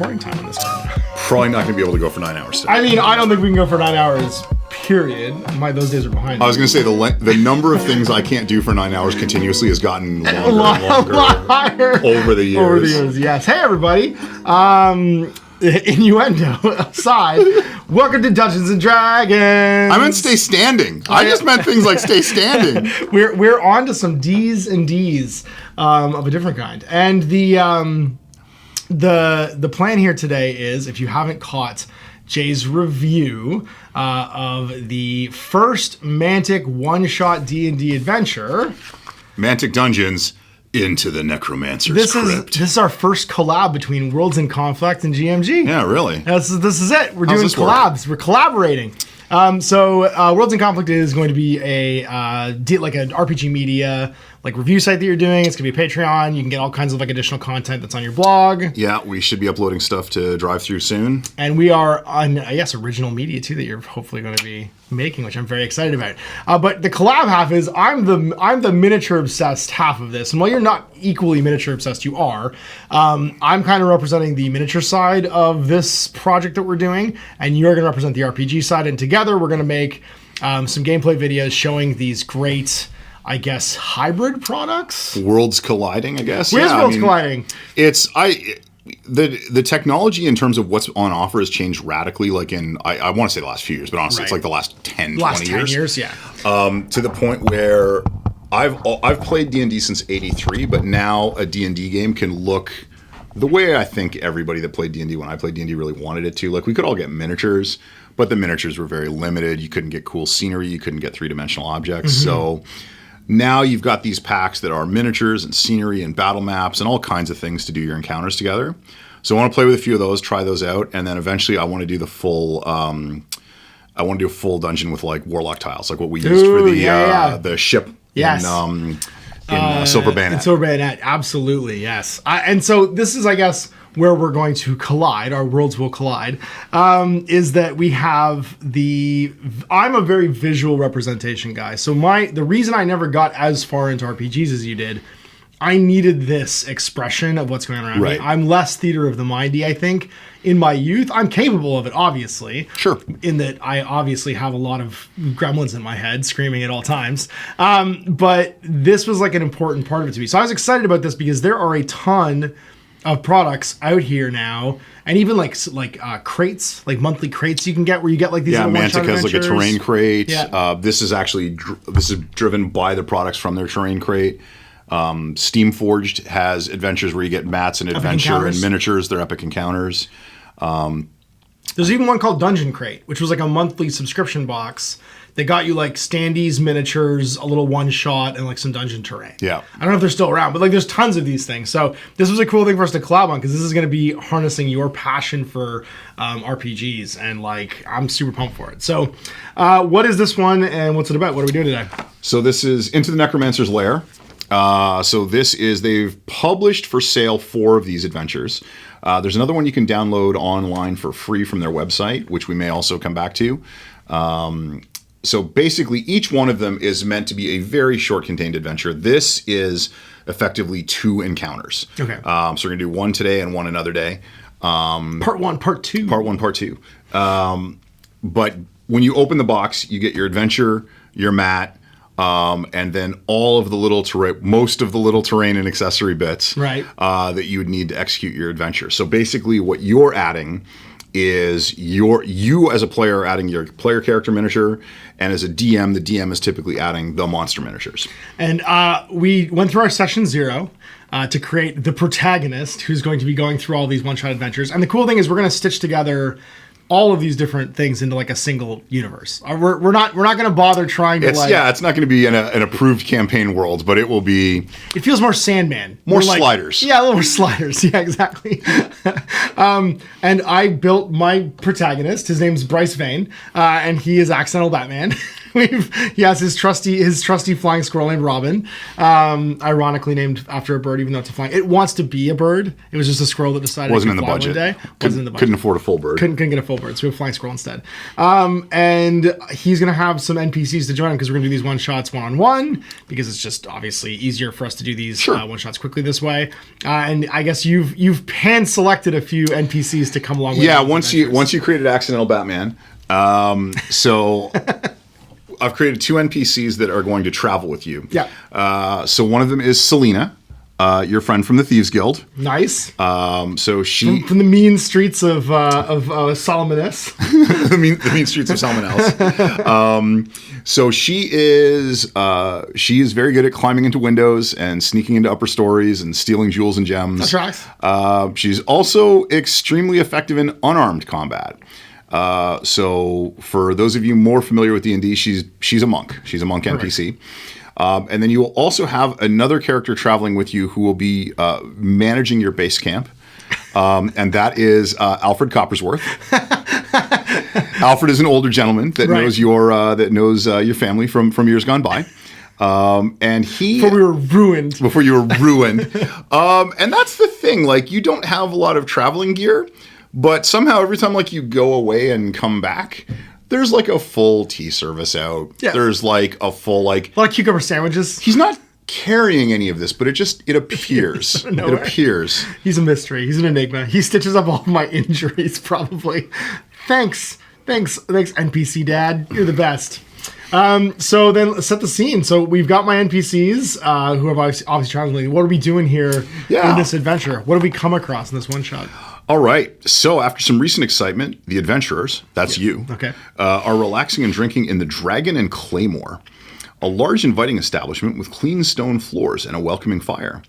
recording time on this one? Probably not going to be able to go for 9 hours today. I mean, I don't think we can go for 9 hours, period. Those days are behind I was going to say the number of things I can't do for 9 hours continuously has gotten longer and longer higher over the years. Yes. Hey, everybody. Innuendo aside, welcome to Dungeons and Dragons. I meant stay standing. I just meant things like stay standing. We're on to some D's and D's of a different kind. And the plan here today is, if you haven't caught Jay's review of the first Mantic one-shot D&D adventure, Mantic Dungeons into the Necromancer's Crypt. This is our first collab between Worlds in Conflict and GMG. Yeah, really. This is it. We're doing collabs. We're collaborating. So Worlds in Conflict is going to be like an RPG media review site that you're doing. It's going to be a Patreon. You can get all kinds of additional content that's on your blog. Yeah, we should be uploading stuff to drive through soon. And we are on, original media too that you're hopefully going to be making, which I'm very excited about. But the collab half is I'm the miniature obsessed half of this. And while you're not equally miniature obsessed, you are. I'm kind of representing the miniature side of this project that we're doing, and you're going to represent the RPG side. And together we're going to make some gameplay videos showing these great, hybrid products. Worlds colliding, I guess. Worlds colliding. The technology in terms of what's on offer has changed radically. I want to say the last few years, but honestly, It's like the last 10, 20 years. 10 years, yeah. To the point where I've played D&D since '83, but now a D&D game can look the way I think everybody that played D&D when I played D&D really wanted it to. We could all get miniatures, but the miniatures were very limited. You couldn't get cool scenery. You couldn't get three-dimensional objects. Mm-hmm. So now you've got these packs that are miniatures and scenery and battle maps and all kinds of things to do your encounters together. So I want to play with a few of those, try those out, and then eventually I want to do the full. I want to do a full dungeon with warlock tiles, like what we used for the ship. Yes. In Silver Bayonet. In Silver Bayonet, absolutely, yes. And so this is, where we're going to collide, our worlds will collide, is that we have I'm a very visual representation guy. So the reason I never got as far into RPGs as you did, I needed this expression of what's going on around me. I'm less theater of the mindy, I think. In my youth, I'm capable of it, obviously. Sure. In that I obviously have a lot of gremlins in my head screaming at all times. But this was an important part of it to me. So I was excited about this because there are a ton of products out here now, and even crates, monthly crates you can get where you get these little Mantic has a terrain crate. Yeah. This is driven by the products from their terrain crate. Steamforged has adventures where you get mats and adventure and miniatures. They're epic encounters. There's even one called Dungeon Crate, which was a monthly subscription box. They got you standees, miniatures, a little one shot, and some dungeon terrain. Yeah. I don't know if they're still around, but there's tons of these things. So this was a cool thing for us to collab on, because this is going to be harnessing your passion for RPGs, and I'm super pumped for it. So what is this one, and what's it about? What are we doing today? So this is Into the Necromancer's Lair. They've published for sale 4 of these adventures. There's another one you can download online for free from their website, which we may also come back to. So basically, each one of them is meant to be a very short contained adventure. This is effectively 2 encounters. Okay. So we're going to do one today and one another day. Part 1, Part 2. Part 1, Part 2. But when you open the box, you get your adventure, your mat, and then all of the little most of the little terrain and accessory bits that you would need to execute your adventure. So basically what you're adding is you as a player are adding your player character miniature, and as a DM, the DM is typically adding the monster miniatures. And we went through our session 0 to create the protagonist who's going to be going through all these one-shot adventures. And the cool thing is we're going to stitch together all of these different things into a single universe. We're not going to bother trying to it's not going to be an approved campaign world, but it will be. It feels more Sandman, more sliders. A little more sliders. Yeah, exactly. And I built my protagonist. His name's Bryce Vaine, and he is Accidental Batman. He has his trusty flying squirrel named Robin, ironically named after a bird, even though it's a flying. It wants to be a bird. It was just a squirrel that decided Wasn't to in the fly budget. one day. Wasn't in the budget. Couldn't afford a full bird. Couldn't get a full bird, so we have a flying squirrel instead. And he's going to have some NPCs to join him because we're going to do these one-shots one-on-one because it's just obviously easier for us to do these one-shots quickly this way. And I guess you've hand-selected a few NPCs to come along with. Yeah, once you created Accidental Batman. So I've created 2 NPCs that are going to travel with you. Yeah. So one of them is Selena, your friend from the Thieves Guild. Nice. So she from the mean streets of Solomonus. the mean streets of Salmonells. So she is very good at climbing into windows and sneaking into upper stories and stealing jewels and gems. That's right. She's also extremely effective in unarmed combat. So for those of you more familiar with D&D, she's a monk. She's a monk NPC. And then you will also have another character traveling with you who will be managing your base camp. And that is Alfred Coppersworth. Alfred is an older gentleman that knows your family from years gone by. And before we were ruined. Before you were ruined. And that's the thing. Like, you don't have a lot of traveling gear, but somehow every time like you go away and come back, there's like a full tea service out. Yeah. There's like a full like a lot of cucumber sandwiches. He's not carrying any of this, but it appears. It appears. He's a mystery. He's an enigma. He stitches up all of my injuries, probably. Thanks, NPC Dad. You're the best. So then let's set the scene. So we've got my NPCs who have obviously traveling. What are we doing here in this adventure? What have we come across in this one shot? All right. So after some recent excitement, the adventurers, that's you, are relaxing and drinking in the Dragon and Claymore, a large inviting establishment with clean stone floors and a welcoming fire.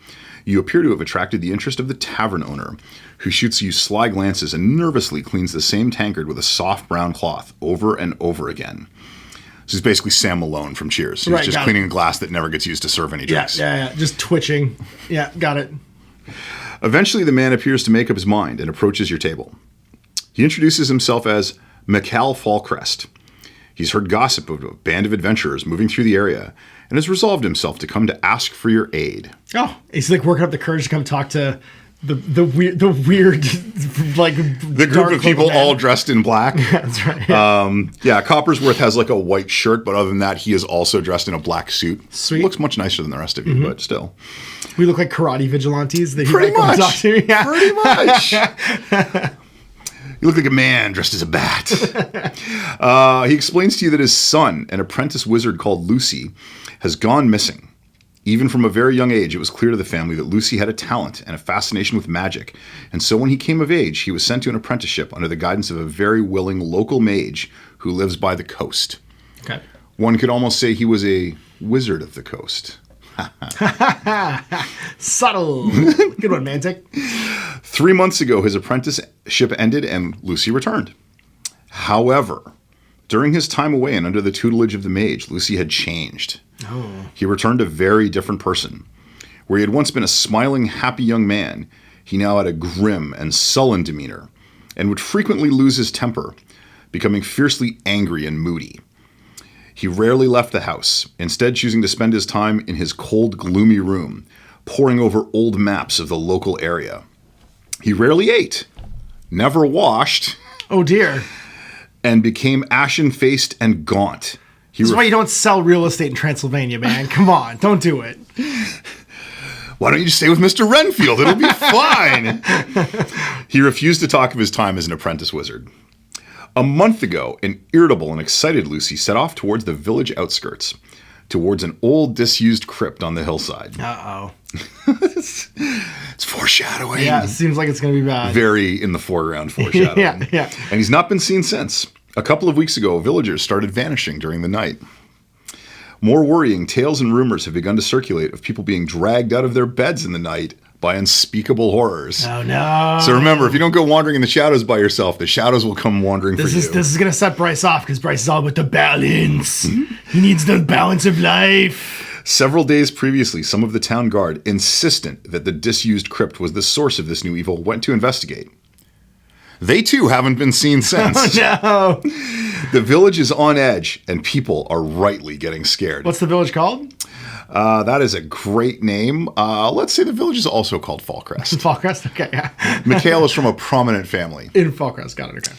You appear to have attracted the interest of the tavern owner, who shoots you sly glances and nervously cleans the same tankard with a soft brown cloth over and over again. This is basically Sam Malone from Cheers. He's just cleaning a glass that never gets used to serve any drinks. Yeah. Just twitching. Yeah, got it. Eventually, the man appears to make up his mind and approaches your table. He introduces himself as Mikal Fallcrest. He's heard gossip of a band of adventurers moving through the area and has resolved himself to come to ask for your aid. Oh, he's like working up the courage to come talk to the weird like the group of people all dressed in black. Yeah, that's right. Yeah. Coppersworth has like a white shirt, but other than that, he is also dressed in a black suit. Sweet. Looks much nicer than the rest of you, but still. We look like karate vigilantes. That Pretty much. Talk to. Yeah. Pretty much. You look like a man dressed as a bat. He explains to you that his son, an apprentice wizard called Lucy, has gone missing. Even from a very young age, it was clear to the family that Lucy had a talent and a fascination with magic. And so when he came of age, he was sent to an apprenticeship under the guidance of a very willing local mage who lives by the coast. Okay. One could almost say he was a wizard of the coast. Subtle. Good one, Mantic. 3 months ago, his apprenticeship ended and Lucy returned. However, during his time away and under the tutelage of the mage, Lucy had changed. Oh. He returned a very different person. Where he had once been a smiling, happy young man, he now had a grim and sullen demeanor and would frequently lose his temper, becoming fiercely angry and moody. He rarely left the house, instead choosing to spend his time in his cold, gloomy room, poring over old maps of the local area. He rarely ate, never washed. Oh dear. And became ashen-faced and gaunt. This is why you don't sell real estate in Transylvania, man. Come on, don't do it. Why don't you stay with Mr. Renfield? It'll be fine. He refused to talk of his time as an apprentice wizard. A month ago, an irritable and excited Lucy set off towards the village outskirts, towards an old disused crypt on the hillside. Uh-oh. It's foreshadowing. Yeah, it seems like it's going to be bad. Very in the foreground foreshadowing. Yeah. And he's not been seen since. A couple of weeks ago, villagers started vanishing during the night. More worrying tales and rumors have begun to circulate of people being dragged out of their beds in the night by unspeakable horrors. Oh, no. So remember, if you don't go wandering in the shadows by yourself, the shadows will come wandering for you. This is going to set Bryce off because Bryce is all about the balance. He needs the balance of life. Several days previously, some of the town guard, insistent that the disused crypt was the source of this new evil, went to investigate. They too haven't been seen since. Oh, no. The village is on edge, and people are rightly getting scared. What's the village called? That is a great name. Let's say the village is also called Fallcrest. Fallcrest? Okay, yeah. Mikhail is from a prominent family. In Fallcrest, got it, okay.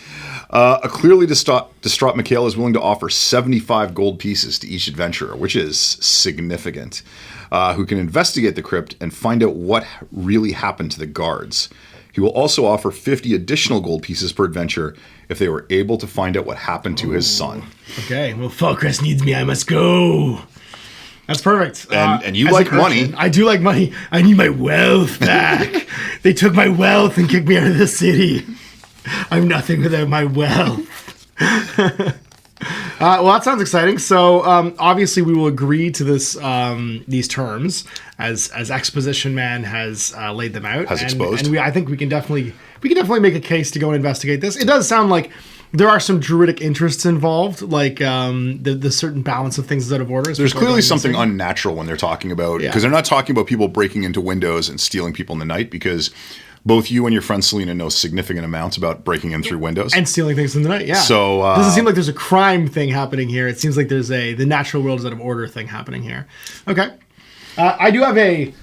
A clearly distraught Mikhail is willing to offer 75 gold pieces to each adventurer, which is significant, who can investigate the crypt and find out what really happened to the guards. He will also offer 50 additional gold pieces per adventure if they were able to find out what happened to his son. Okay, well, Fallcrest needs me. I must go. That's perfect. And you like money. I do like money. I need my wealth back. They took my wealth and kicked me out of the city. I'm nothing without my wealth. Well, that sounds exciting. So obviously we will agree to this these terms as Exposition Man has laid them out. Exposed. And I think we can definitely make a case to go and investigate this. It does sound like there are some druidic interests involved, like the certain balance of things is out of order. There's clearly something unnatural when they're talking about, because they're not talking about people breaking into windows and stealing people in the night, because both you and your friend Selena know significant amounts about breaking in through windows. And stealing things in the night, yeah. So doesn't seem like there's a crime thing happening here. It seems like there's the natural world is out of order thing happening here. Okay. I do have a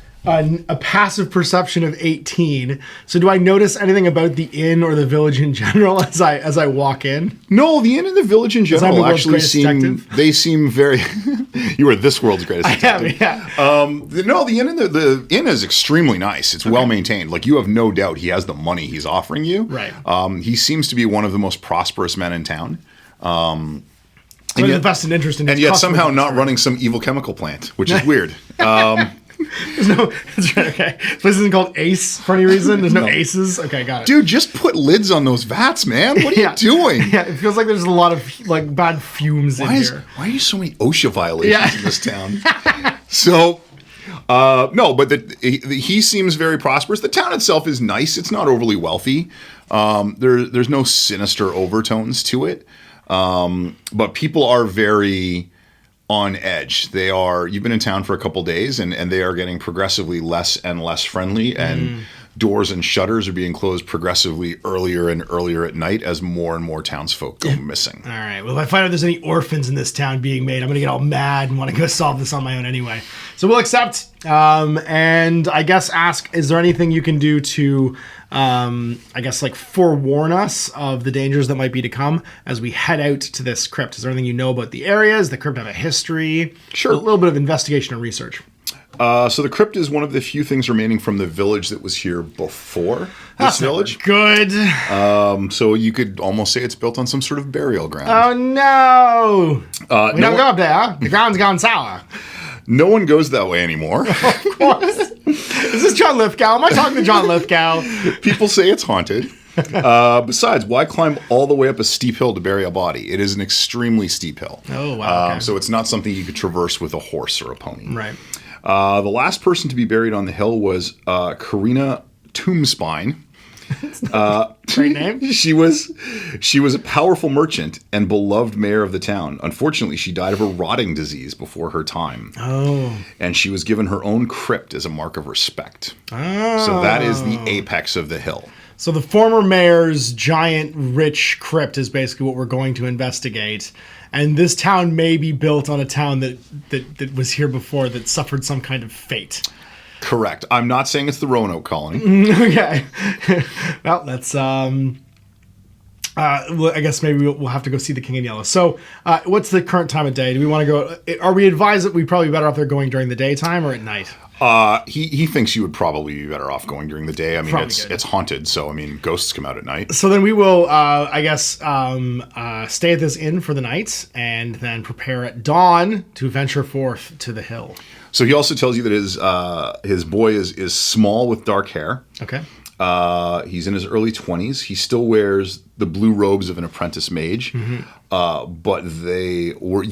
passive perception of 18. So do I notice anything about the inn or the village in general as I walk in? No, the inn and the village in general actually seem very. You are this world's greatest detective. I am, yeah. No, the inn is extremely nice. It's well maintained. Like, you have no doubt he has the money he's offering you. Right. He seems to be one of the most prosperous men in town. And yet, invested interest in his somehow not running some evil chemical plant, which is weird. There's no. That's right. Okay. This place isn't called Ace for any reason. There's no aces. Okay, got it. Dude, just put lids on those vats, man. What are you doing? Yeah, it feels like there's a lot of bad fumes in here. Why are you so many OSHA violations in this town? So, no, but he seems very prosperous. The town itself is nice. It's not overly wealthy. There's no sinister overtones to it. But people are very on edge. You've been in town for a couple days, and they are getting progressively less and less friendly, and doors and shutters are being closed progressively earlier and earlier at night as more and more townsfolk go missing. All right. Well, if I find out there's any orphans in this town being made, I'm going to get all mad and want to go solve this on my own anyway. So we'll accept, and I guess ask, is there anything you can do to, forewarn us of the dangers that might be to come as we head out to this crypt? Is there anything you know about the area? Does the crypt have a history? Sure. A little bit of investigation and research. So the crypt is one of the few things remaining from the village that was here before this village. Good. So you could almost say it's built on some sort of burial ground. Oh, no. We don't go up there. The ground's gone sour. No one goes that way anymore. Of course. Is this John Lithgow? Am I talking to John Lithgow? People say it's haunted. Besides, why climb all the way up a steep hill to bury a body? It is an extremely steep hill. Oh, wow. Okay. So it's not something you could traverse with a horse or a pony. Right. The last person to be buried on the hill was Karina Tombspine. Great name. She was a powerful merchant and beloved mayor of the town. Unfortunately, she died of a rotting disease before her time. Oh. And she was given her own crypt as a mark of respect. Oh. So that is the apex of the hill. So the former mayor's giant rich crypt is basically what we're going to investigate. And this town may be built on a town that was here before that suffered some kind of fate. Correct. I'm not saying it's the Roanoke colony. Okay. Well, that's well, I guess maybe we'll have to go see the King in Yellow. So, what's the current time of day? Do we want to go? Are we advised that we probably be better off there going during the daytime or at night? He thinks you would probably be better off going during the day. I mean, it's haunted, so I mean, ghosts come out at night. So then we will, I guess, stay at this inn for the night and then prepare at dawn to venture forth to the hill. So he also tells you that his boy is small with dark hair. Okay. He's in his early 20s. He still wears the blue robes of an apprentice mage, but they were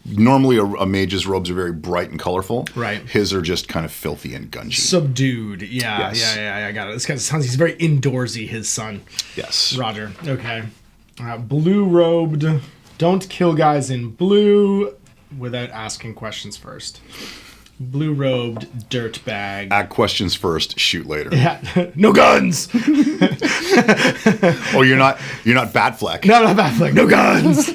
normally a mage's robes are very bright and colorful. Right. His are just kind of filthy and gungy. Subdued. Yeah. Yes. Yeah. I got it. This guy sounds. He's very indoorsy. His son. Yes. Roger. Okay. Blue robed. Don't kill guys in blue without asking questions first. Blue-robed dirtbag. Ask questions first, shoot later. Yeah. No guns! Oh, you're not Batfleck. No, not Batfleck. No guns!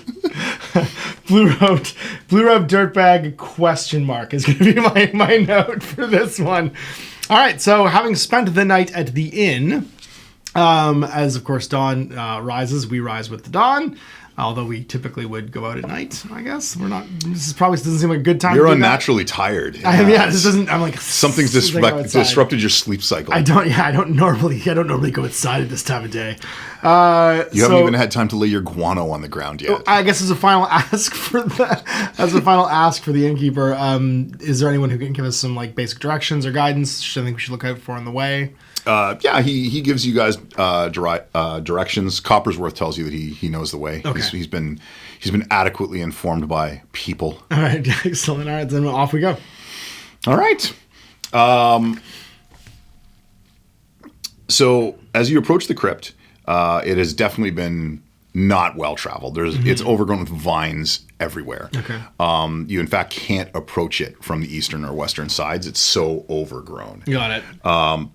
Blue-robed dirtbag question mark is going to be my note for this one. All right, so having spent the night at the inn, as of course dawn rises, we rise with the dawn. Although we typically would go out at night, I guess we're not. This probably doesn't seem like a good time. You're to do unnaturally tired. This doesn't. I'm like something's disrupted your sleep cycle. I don't normally go outside at this time of day. You haven't even had time to lay your guano on the ground yet. I guess as a final ask for the innkeeper, is there anyone who can give us some like basic directions or guidance? I think we should look out for on the way. Yeah, he gives you guys directions. Coppersworth tells you that he knows the way. Okay. He's been adequately informed by people. All right, excellent. All right, then off we go. All right. So as you approach the crypt, it has definitely been not well traveled. It's overgrown with vines everywhere. Okay. You in fact can't approach it from the eastern or western sides. It's so overgrown. Got it.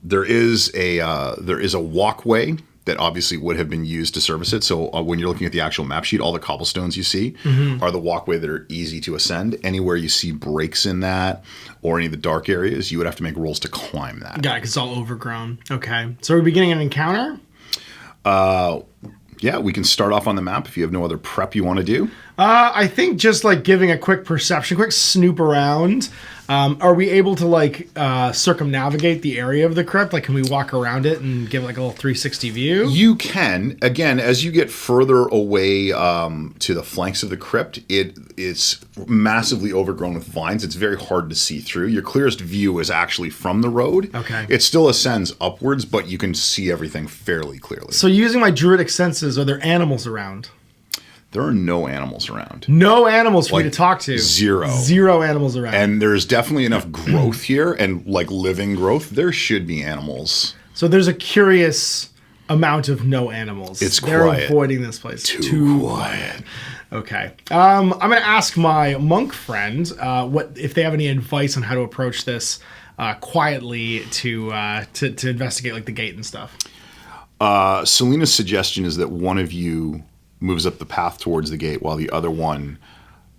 There is a walkway that obviously would have been used to service it. So when you're looking at the actual map sheet, all the cobblestones you see are the walkway that are easy to ascend. Anywhere you see breaks in that or any of the dark areas, you would have to make rolls to climb that. Got it, because it's all overgrown. Okay. So are we beginning an encounter? Yeah, we can start off on the map if you have no other prep you want to do. I think just like giving a quick perception, quick snoop around. Are we able to like circumnavigate the area of the crypt? Like, can we walk around it and give like a little 360 view? You can. Again, as you get further away to the flanks of the crypt, it's massively overgrown with vines. It's very hard to see through. Your clearest view is actually from the road. Okay. It still ascends upwards, but you can see everything fairly clearly. So using my druidic senses, are there animals around? There are no animals around. No animals for me Like, to talk to. Zero animals around. And there's definitely enough growth here, and like living growth, there should be animals. So there's a curious amount of no animals. It's They're quiet. avoiding this place. Too quiet. Okay. I'm going to ask my monk friend what if they have any advice on how to approach this quietly to investigate like the gate and stuff. Selena's suggestion is that one of you moves up the path towards the gate while the other one,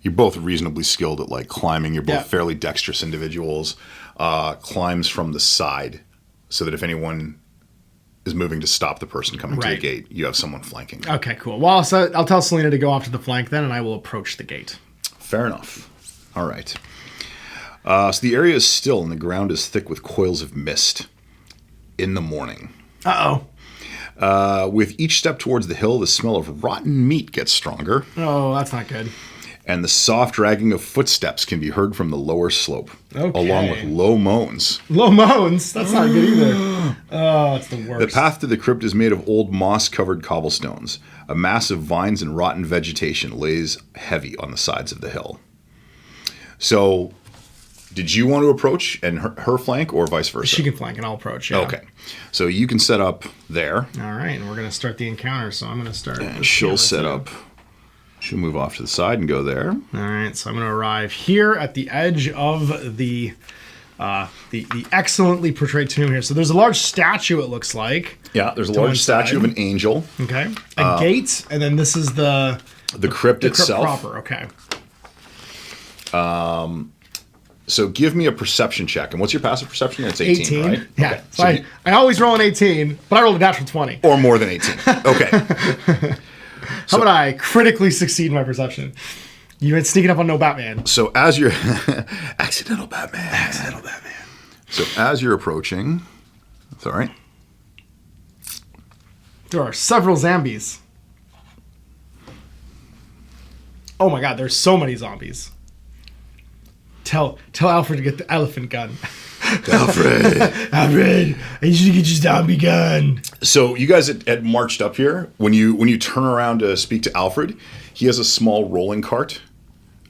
you're both reasonably skilled at like climbing. You're both fairly dexterous individuals, climbs from the side so that if anyone is moving to stop the person coming to the gate, you have someone flanking. Okay, cool. Well, so I'll tell Selena to go off to the flank then, and I will approach the gate. Fair enough. All right. So the area is still and the ground is thick with coils of mist in the morning. Uh-oh. With each step towards the hill, the smell of rotten meat gets stronger. Oh, that's not good. And the soft dragging of footsteps can be heard from the lower slope, along with low moans. Low moans? That's not good either. Oh, it's the worst. The path to the crypt is made of old moss-covered cobblestones. A mass of vines and rotten vegetation lays heavy on the sides of the hill. So, did you want to approach and her flank, or vice versa? She can flank and I'll approach, yeah. Okay. So you can set up there. All right, and we're going to start the encounter, so I'm going to start. And she'll set up. She'll move off to the side and go there. All right, so I'm going to arrive here at the edge of the excellently portrayed tomb here. So there's a large statue, it looks like. Yeah, there's a large statue of an angel. Okay. A gate, and then this is the crypt itself. Crypt proper, okay. So give me a perception check. And what's your passive perception? It's 18, right? Yeah. Okay. So I always roll an 18, but I rolled a natural 20. Or more than 18. Okay. How about I critically succeed in my perception? You've been sneaking up on no Batman. So as you're... Accidental Batman. So as you're approaching... Sorry. There are several zombies. Oh my god, there's so many zombies. Tell Alfred to get the elephant gun. Alfred, I need you to get your zombie gun. So you guys had marched up here. When you turn around to speak to Alfred, he has a small rolling cart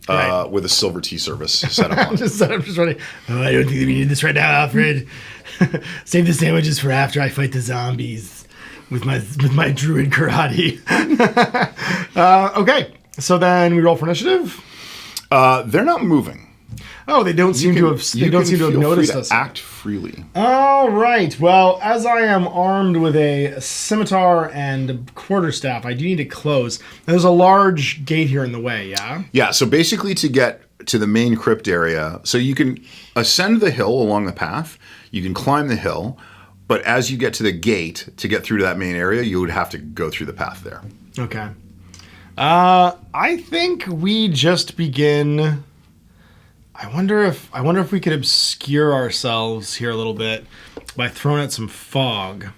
with a silver tea service set up on it. I'm just running. Oh, I don't think that we need this right now, Alfred. Save the sandwiches for after I fight the zombies with my druid karate. Okay, so then we roll for initiative. They're not moving. Oh, they don't seem to have. They don't seem to have noticed us. Act freely. All right. Well, as I am armed with a scimitar and quarterstaff, I do need to close. There's a large gate here in the way. Yeah. Yeah. So basically, to get to the main crypt area, so you can ascend the hill along the path. You can climb the hill, but as you get to the gate to get through to that main area, you would have to go through the path there. Okay. I think we just begin. I wonder if we could obscure ourselves here a little bit by throwing out some fog.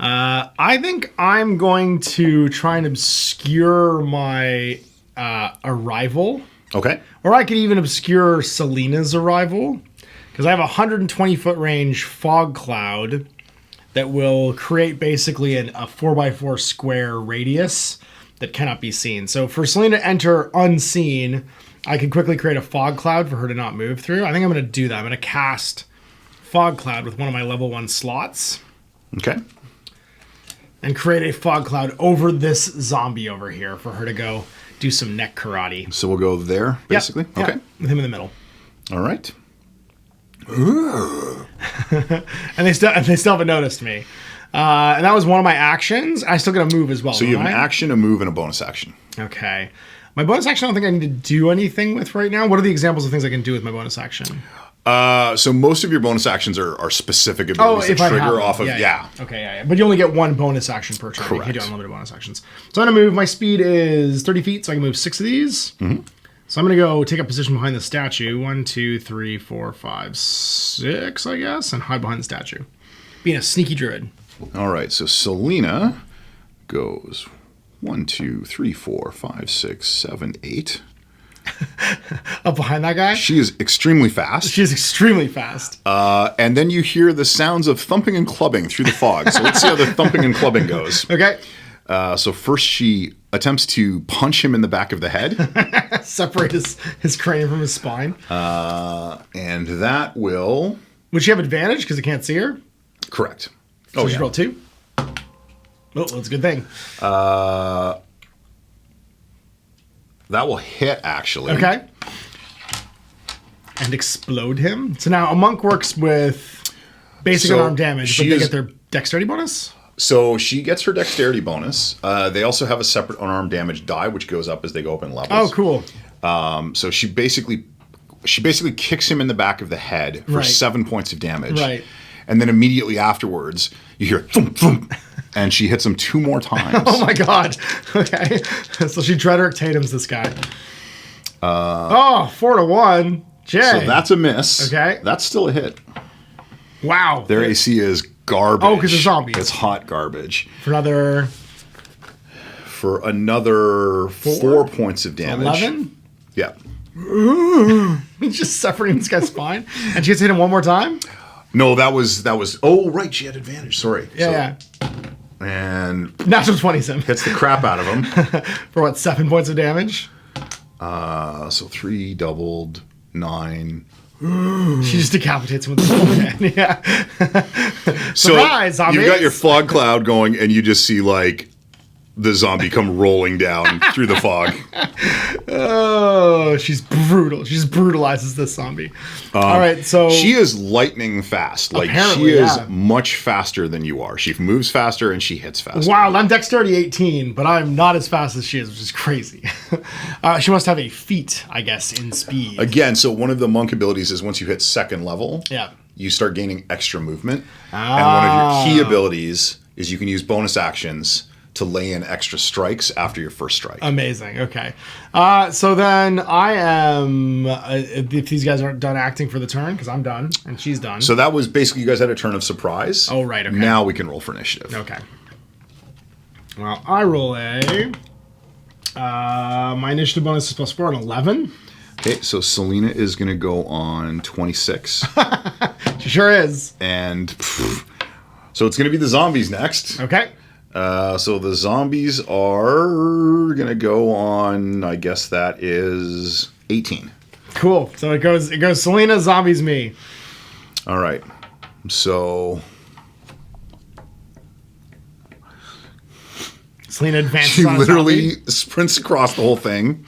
I think I'm going to try and obscure my arrival. Okay. Or I could even obscure Selina's arrival, because I have a 120-foot range fog cloud that will create basically a 4x4 square radius that cannot be seen. So for Selina to enter unseen, I can quickly create a fog cloud for her to not move through. I think I'm going to do that. I'm going to cast fog cloud with one of my level 1 slots. Okay. And create a fog cloud over this zombie over here for her to go do some neck karate. So we'll go there, basically? Yep. Okay. With him in the middle. All right. and they still haven't noticed me. And that was one of my actions. I still get a move as well. So you have an action, a move, and a bonus action. Okay. My bonus action, I don't think I need to do anything with right now. What are the examples of things I can do with my bonus action? So most of your bonus actions are specific abilities that trigger off of... Yeah. Okay, yeah. But you only get one bonus action per turn. Correct. You can do unlimited bonus actions. So I'm going to move. My speed is 30 feet, so I can move 6 of these. Mm-hmm. So I'm going to go take up position behind the statue. 1, 2, 3, 4, 5, 6, I guess, and hide behind the statue. Being a sneaky druid. All right, so Selina goes 1, 2, 3, 4, 5, 6, 7, 8. Up behind that guy? She is extremely fast. She is extremely fast. And then you hear the sounds of thumping and clubbing through the fog. So let's see how the thumping and clubbing goes. Okay. So first she attempts to punch him in the back of the head. Separate his cranium from his spine. And that will... Would she have advantage because I can't see her? Correct. So she rolled 2? Oh, that's a good thing. That will hit, actually. Okay. And explode him. So now a monk works with basic unarmed damage, but they get their dexterity bonus? So she gets her dexterity bonus. They also have a separate unarmed damage die, which goes up as they go up in levels. Oh, cool. So she basically kicks him in the back of the head for 7 points of damage. Right. And then immediately afterwards, you hear thump, thump, and she hits him 2 more times. Oh my god. Okay. So she Drederick Tatum's this guy. 4-1. Jay. So that's a miss. Okay. That's still a hit. Wow. Their AC is garbage. Oh, because it's zombies. It's hot garbage. For another 4 points of damage. 11? Yeah. He's just separating this guy's spine. And she gets to hit him one more time? No, that was. Oh, right. She had advantage. Sorry. Yeah. And natural 20s him. Hits the crap out of him. For what, 7 points of damage? So 3 doubled, 9. She just decapitates him with the forehead. Yeah. Surprise, so zombies! You got your fog cloud going, and you just see like the zombie come rolling down through the fog. Oh, she's brutal. She just brutalizes this zombie. All right, so she is lightning fast. Like she is much faster than you are. She moves faster and she hits faster. Wow, I'm dexterity 18, but I'm not as fast as she is, which is crazy. She must have a feat, I guess, in speed. Again, so one of the monk abilities is once you hit 2nd level, you start gaining extra movement. And one of your key abilities is you can use bonus actions to lay in extra strikes after your first strike. Amazing. Okay. So then I am, if these guys aren't done acting for the turn, because I'm done, and she's done. So that was basically, you guys had a turn of surprise. Oh, right. Okay. Now we can roll for initiative. Okay. Well, I roll my initiative bonus is +4 on 11. Okay, so Selina is going to go on 26. She sure is. And so it's going to be the zombies next. Okay. So the zombies are going to go on, I guess that is 18. Cool. So it goes Selina, zombies, me. All right. So Selina advances she on literally sprints across the whole thing.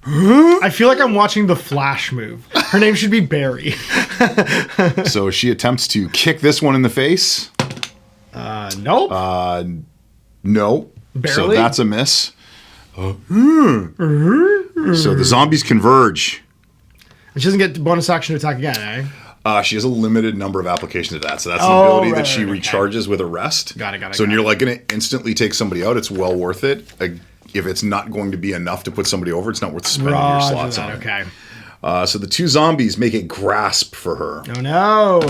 I feel like I'm watching the Flash move. Her name should be Barry. So she attempts to kick this one in the face. Nope. No. Barely? So that's a miss. So the zombies converge. And she doesn't get bonus action to attack again, eh? She has a limited number of applications of that. So that's an ability that she recharges with a rest. Got it. So when you're like going to instantly take somebody out, it's well worth it. If it's not going to be enough to put somebody over, it's not worth spending your slots on. Okay. So the two zombies make a grasp for her. Oh no.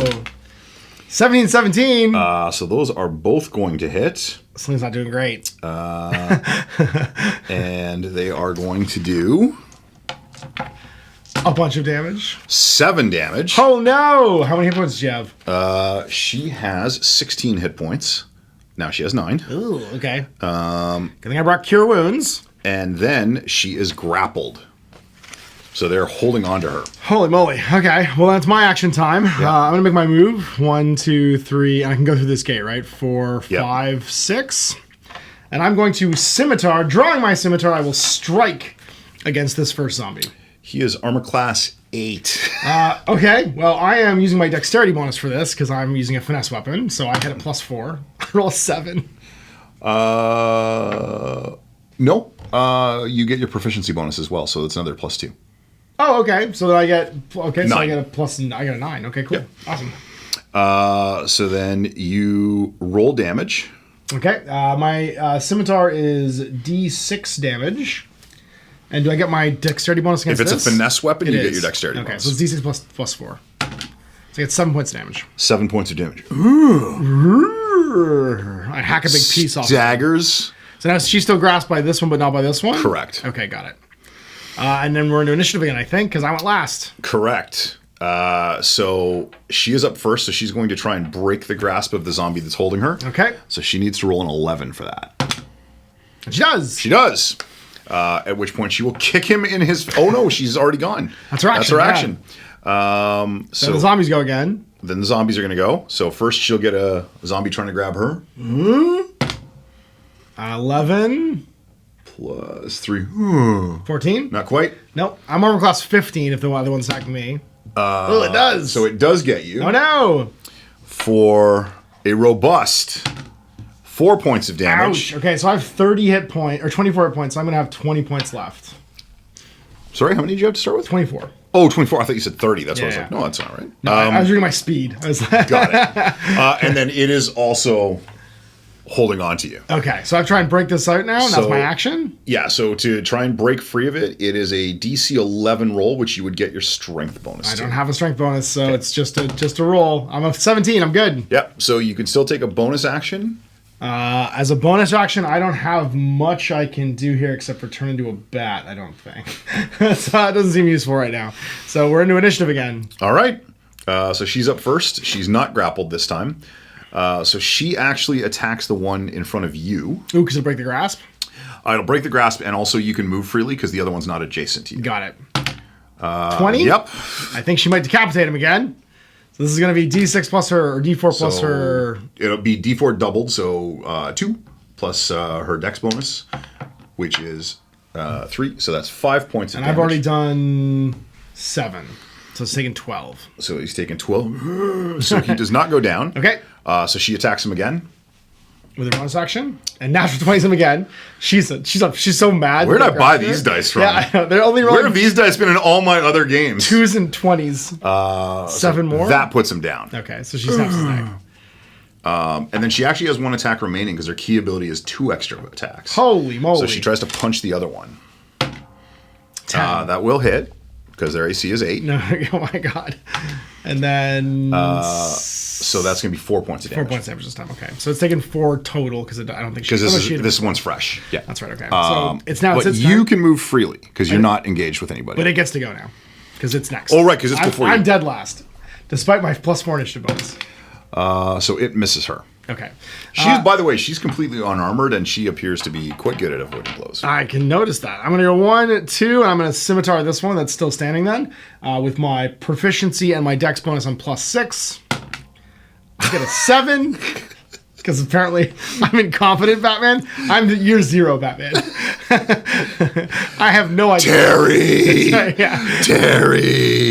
17-17. So those are both going to hit. Sling's not doing great. And they are going to do a bunch of damage. 7 damage. Oh no! How many hit points do you have? She has 16 hit points. Now she has 9. Ooh, okay. Good thing I brought Cure Wounds. And then she is grappled. So they're holding on to her. Holy moly. Okay, well that's my action time. Yeah. I'm going to make my move. 1, 2, 3, and I can go through this gate, right? 4, 5, 6. And I'm going to scimitar. Drawing my scimitar, I will strike against this first zombie. He is armor class 8. Okay, well, I am using my dexterity bonus for this because I'm using a finesse weapon, so I hit a +4. I roll a 7. No. You get your proficiency bonus as well, so it's another +2. Oh, okay. So then I get I get a 9. Okay, cool. Yep. Awesome. So then you roll damage. Okay, my scimitar is D6 damage. And do I get my dexterity bonus against this? If it's a finesse weapon, you get your dexterity bonus. Okay, so it's D6 plus 4. So I get 7 points of damage. 7 points of damage. I hack a big piece off. Daggers. So now she's still grasped by this one, but not by this one? Correct. Okay, got it. And then we're into initiative again, I think, because I went last. Correct. So she is up first, so she's going to try and break the grasp of the zombie that's holding her. Okay. So she needs to roll an 11 for that. And she does. She does. At which point she will kick him in his... Oh, no, she's already gone. That's her action. That's her action. So the zombies go again. Then the zombies are going to go. So first she'll get a zombie trying to grab her. 11. Plus 3. 14? Not quite. Nope. I'm armor class 15 if the other one's attacking me. It does. So it does get you. Oh, no. For a robust 4 points of damage. Ouch. Okay, so I have 30 hit points, or 24 hit points, so I'm going to have 20 points left. Sorry, how many did you have to start with? 24. Oh, 24. I thought you said 30. That's why I was Yeah. like, no, that's not right. No, I was reading my speed. I was like, Got it. And then it is also holding on to you. Okay, so I try and break this out now, and that's my action? Yeah, so to try and break free of it, it is a DC 11 roll, which you would get your strength bonus I don't have a strength bonus, so it's just a roll. I'm a 17. I'm good. Yep, so you can still take a bonus action. As a bonus action, I don't have much I can do here except for turn into a bat, I don't think. So that doesn't seem useful right now. So we're into initiative again. All right. So she's up first. She's not grappled this time. So she actually attacks the one in front of you. Ooh, because it'll break the grasp? It'll break the grasp, and also you can move freely because the other one's not adjacent to you. Got it. 20? Yep. I think she might decapitate him again. So this is going to be D6 plus her, or D4 plus her. It'll be D4 doubled, so 2 plus her dex bonus, which is 3. So that's 5 points of damage. And I've already done 7. So it's taken 12. So he's taken 12. So he does not go down. Okay. So she attacks him again. With her bonus action. And natural 20s him again. She's so mad. Where did I buy these dice from? Yeah, I know. They're only rolling. Where have these dice been in all my other games? 2s and 20s. 7 more? That puts him down. Okay, so she snaps his neck. And then she actually has 1 attack remaining because her key ability is 2 extra attacks. Holy moly. So she tries to punch the other one. 10. That will hit because their AC is 8. No, oh my god. And then... so that's going to be 4 points of damage. 4 points of damage this time, okay. So it's taken 4 total because I don't think she... Because this one's fresh. Yeah. That's right, okay. So it's now... But you can move freely because you're not engaged with anybody. But it gets to go now because it's next. Oh, right, because it's before you. I'm dead last, despite my +4 initiative bonus. So it misses her. Okay. She's, by the way, she's completely unarmored, and she appears to be quite good at avoiding blows. I can notice that. I'm going to go 1, 2, and I'm going to scimitar this one that's still standing then. With my proficiency and my dex bonus, I'm +6. I get a 7. because apparently I'm incompetent Batman. I'm the year 0 Batman. I have no idea. Terry! Yeah. Terry!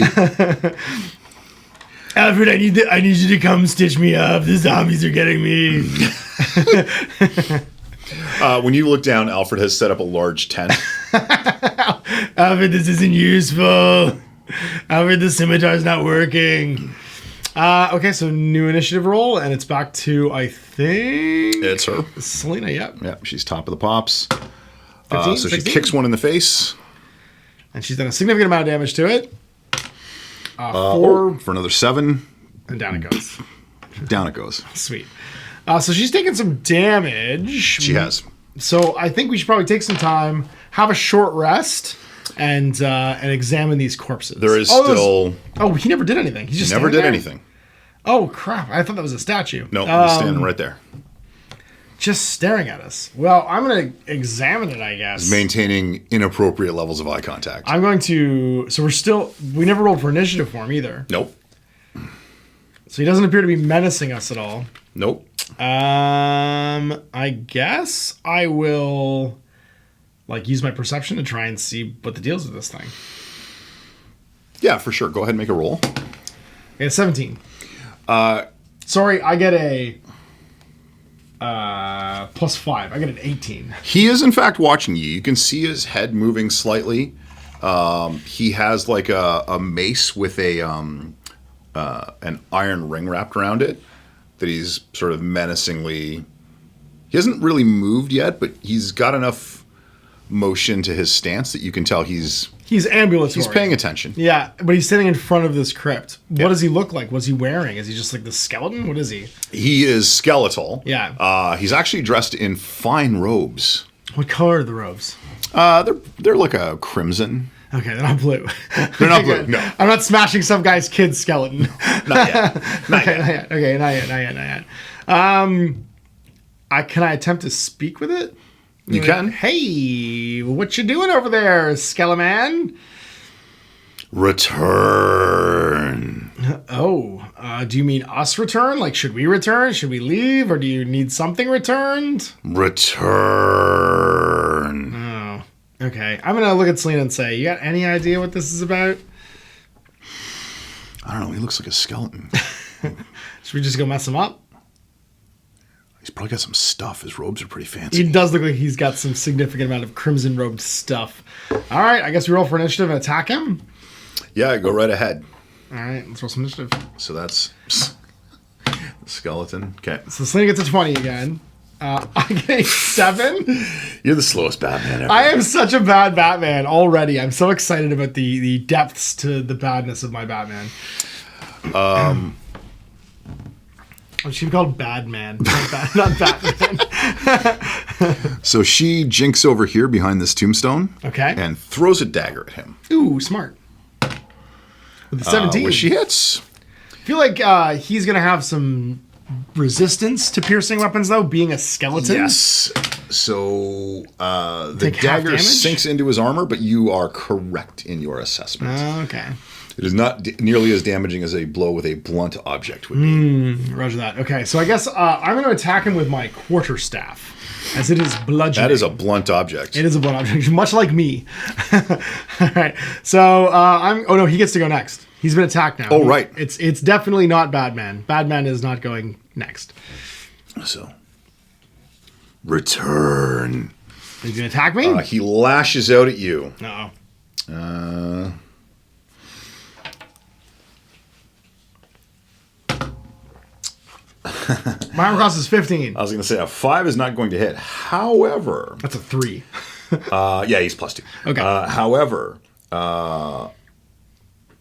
Alfred, I need you to come stitch me up. The zombies are getting me. When you look down, Alfred has set up a large tent. Alfred, this isn't useful. Alfred, the scimitar's not working. Okay, so new initiative roll, and it's back to, I think... It's her. Selena, yep. Yeah, she's top of the pops. 15, so 16? she kicks one in the face. And she's done a significant amount of damage to it. 4. For another 7. And down it goes. Down it goes. Sweet. So she's taking some damage. She has. So I think we should probably take some time, have a short rest, and examine these corpses. There is still... Oh, he never did anything. He just Never did there? anything. Oh, crap. I thought that was a statue. No, he's standing right there. Just staring at us. Well, I'm going to examine it, I guess. Maintaining inappropriate levels of eye contact. I'm going to... So we never rolled for initiative for him either. Nope. So he doesn't appear to be menacing us at all. Nope. I guess I will use my perception to try and see what the deal is with this thing. Yeah, for sure. Go ahead and make a roll. Okay, 17. Sorry, I get a +5. I get an 18. He is in fact watching you. You can see his head moving slightly. He has like a mace with an iron ring wrapped around it that he's sort of menacingly... He hasn't really moved yet, but he's got enough motion to his stance that you can tell he's ambulatory. He's paying attention. Yeah, but he's sitting in front of this crypt. What Yeah. does he look like? What's he wearing? Is he just like the skeleton? What is he? He is skeletal. Yeah. He's actually dressed in fine robes. What color are the robes? They're like a crimson. Okay, they're not blue. They're not blue, no. I'm not smashing some guy's kid's skeleton. Not yet. Not yet. Okay, not yet. Can I attempt to speak with it? You can. Hey, what you doing over there, Skeleman? Return. Oh, do you mean us return? Like, should we return? Should we leave? Or do you need something returned? Return. Oh, okay. I'm going to look at Selena and say, you got any idea what this is about? I don't know. He looks like a skeleton. Should we just go mess him up? He's probably got some stuff. His robes are pretty fancy. He does look like he's got some significant amount of crimson robed stuff. All right, I guess we roll for initiative and attack him. Yeah, go right ahead. All right, let's roll some initiative. So that's the skeleton. Okay. So Selena gets a 20 again. I get a 7. You're the slowest Batman ever. I am such a bad Batman already. I'm so excited about the depths to the badness of my Batman. She should be called Badman, not Batman. So she jinks over here behind this tombstone. Okay. And throws a dagger at him. Ooh, smart. With the 17. Which she hits. I feel like he's going to have some resistance to piercing weapons, though, being a skeleton. Yes. So the Take half dagger damage? sinks into his armor, but you are correct in your assessment. Okay. It is not nearly as damaging as a blow with a blunt object would be. Roger that. Okay, so I guess I'm going to attack him with my quarterstaff, as it is bludgeoning. That is a blunt object. It is a blunt object, much like me. All right. So Oh no, he gets to go next. He's been attacked now. Oh, right. It's definitely not Badman. Badman is not going next. So, return. He's gonna attack me. He lashes out at you. Uh-oh. My armor class is 15. I was going to say a 5 is not going to hit. However, That's a 3. yeah, he's +2. Okay. However,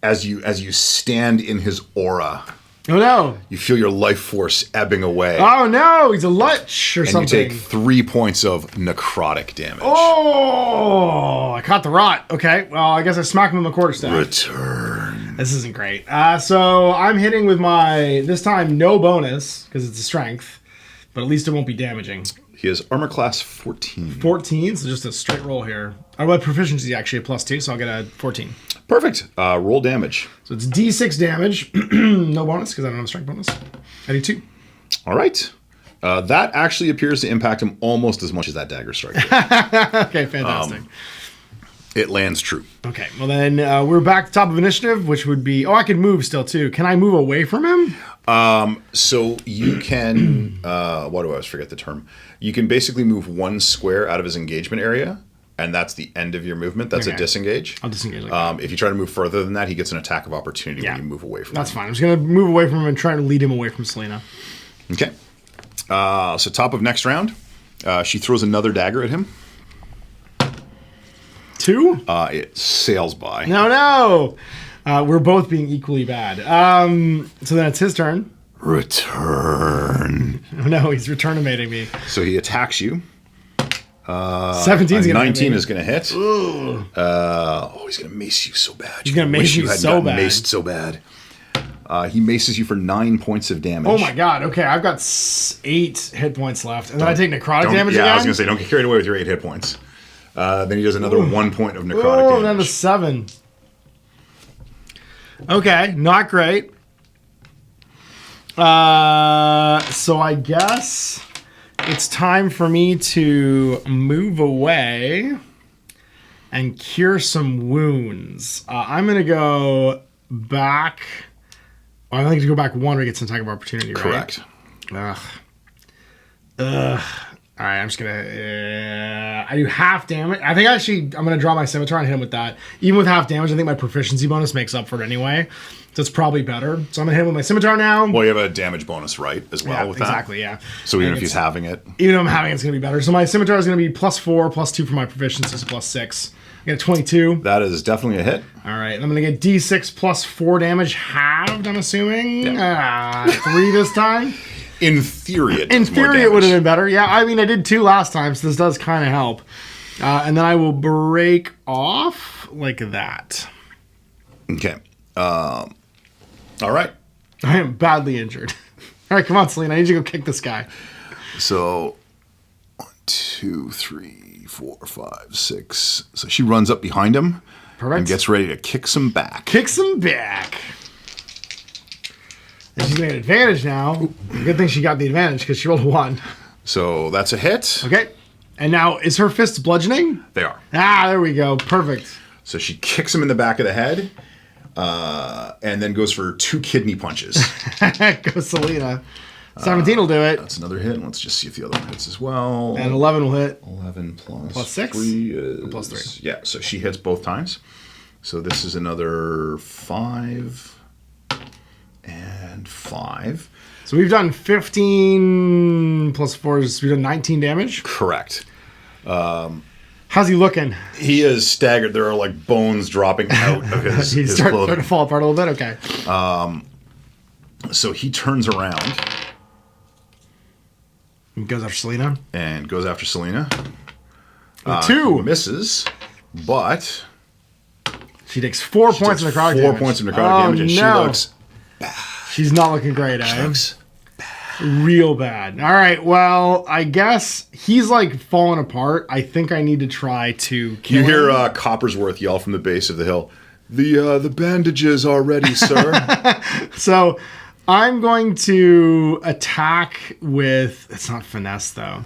as you stand in his aura, Oh no. you feel your life force ebbing away, Oh no, he's a lich or and something. you take 3 points of necrotic damage. Oh, I caught the rot. Okay, well, I guess I smack him with my quarterstaff. Return. This isn't great. So I'm hitting with my, this time, no bonus, because it's a strength, but at least it won't be damaging. He has armor class 14. 14, so just a straight roll here. My proficiency is actually a +2, so I'll get a 14. Perfect. Roll damage. So it's D6 damage, no bonus, because I don't have a strength bonus. I do 2. All right. That actually appears to impact him almost as much as that dagger strike did. Okay, fantastic. It lands true. Okay, well then we're back to top of initiative, which would be... Oh, I can move still, too. Can I move away from him? So you can... why do I always forget the term? You can basically move 1 square out of his engagement area, and that's the end of your movement. That's a disengage. I'll disengage like that. If you try to move further than that, he gets an attack of opportunity when you move away from That's him. fine. I'm just going to move away from him and try to lead him away from Selena. Okay. So top of next round, she throws another dagger at him. 2? It sails by. No. We're both being equally bad. So then it's his turn. Return. Oh, no, he's returnimating me. So he attacks you. 17 is going to 19 is going to hit. He's going to mace you so bad. He's going to mace you so bad. Maced so bad. He maces you for 9 points of damage. Oh my god, okay, I've got 8 hit points left. And then I take necrotic damage again? I was going to say, don't get carried away with your 8 hit points. Then he does another 1 point of necrotic damage. Then the 7. Okay, not great. So I guess it's time for me to move away and cure some wounds. I'm going to go back... I think to go back 1 or get some attack of opportunity, right? Correct. Ugh. All right, I'm just going to... I do half damage. I think actually I'm going to draw my scimitar and hit him with that. Even with half damage, I think my proficiency bonus makes up for it anyway. So it's probably better. So I'm going to hit him with my scimitar now. Well, you have a damage bonus, right, as well with that? Exactly, yeah. So even if he's having it? Even if I'm having it, it's going to be better. So my scimitar is going to be +4, +2 for my proficiency, so +6. I get a 22. That is definitely a hit. All right, and I'm going to get D6 +4 damage halved, I'm assuming. Yeah. 3 this time. In theory, it would have been better. Yeah, I mean, I did 2 last time, so this does kind of help. And then I will break off like that. Okay. All right. I am badly injured. All right, come on, Selena. I need you to go kick this guy. So 1, 2, 3, 4, 5, 6. So she runs up behind him. Perfect. And gets ready to kick some back. Kicks him back. And she's going to get advantage now. Good thing she got the advantage because she rolled a 1. So that's a hit. Okay. And now, is her fists bludgeoning? They are. There we go. Perfect. So she kicks him in the back of the head and then goes for 2 kidney punches. Go Selena. 17 will do it. That's another hit. Let's just see if the other one hits as well. And 11 will hit. 11 plus 6? 3 is... Plus 3. Yeah, so she hits both times. So this is another 5 and 5. So we've done 15 plus 4. We've done 19 damage. Correct. How's he looking? He is staggered. There are like bones dropping out of his starting clothing. to fall apart a little bit? Okay. So he turns around. He goes after Selena. And goes after Selena. 2. Misses, but... She takes 4 points of necrotic damage. 4 points of necrotic damage, and she looks bad. She's not looking great, eh? She looks real bad. All right, well, I guess he's like falling apart. I think I need to try to kill him. You hear Coppersworth yell from the base of the hill, the bandages are ready, sir. So I'm going to attack with... It's not finesse, though.